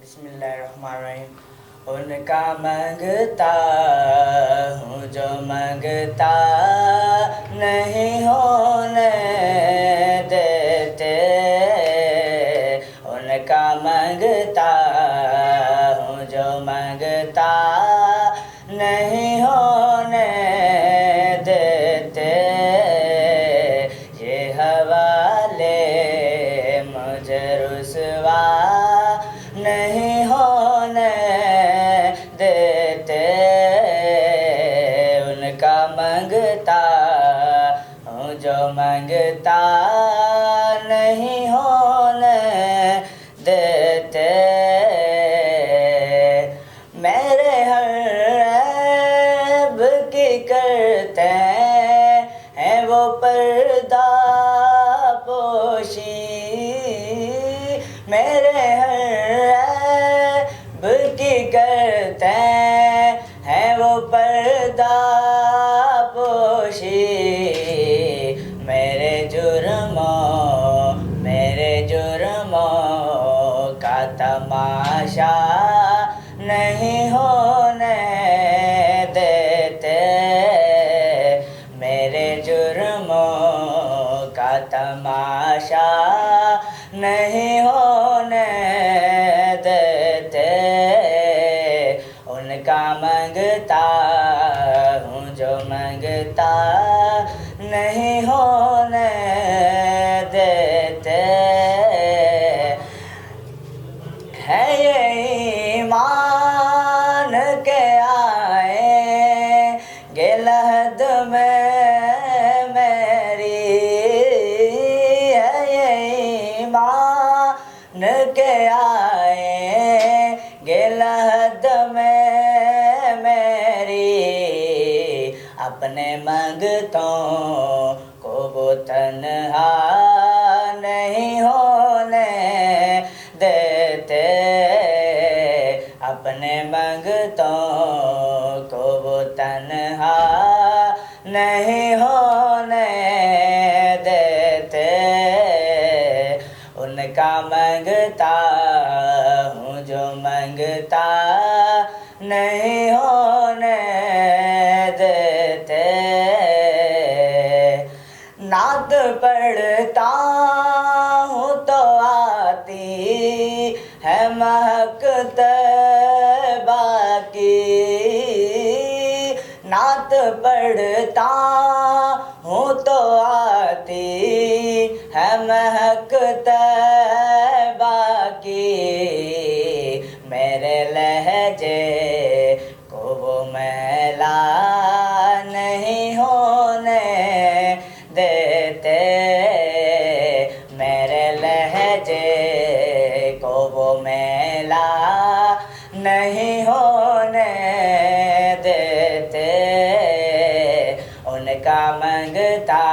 बिस्मिल्लाहिर्रहमानिर्रहीम। उनका मांगता हूँ जो मांगता नहीं होने देते, उनका मांगता हूँ जो मांगता नहीं होने देते। ये हवाले मुझे रुसवा नहीं होने देते, उनका मांगता हूँ जो मांगता नहीं होने देते। मेरे हर ऐब की करते हैं वो पर्दा पोशी, मेरे हर ऐब की करते हैं वो पर्दा पोशी। मेरे जुर्मों का तमाशा नहीं होने देते, मेरे जुर्मों का तमाशा नहीं होने देते। उनका मांगता हूँ जो मांगता नहीं होने देते। है ये ईमान के आएंगे लहद में मेरी, है ये ईमान के आएंगे लहद में मेरी। अपने मांगतों को वो तन्हा नहीं होने देते, अपने मांगतों को वो तन्हा नहीं होने देते। उनका मांगता हूँ जो मांगता नहीं होने देते। नात पढ़ता हूँ तो आती है महक तैबा की, नात पढ़ता हूँ तो आती है महक तैबा की। मेरे लहजे को वो मैला नहीं होने देते, मेरे लहजे को वो मैला नहीं होने देते। उनका मांगता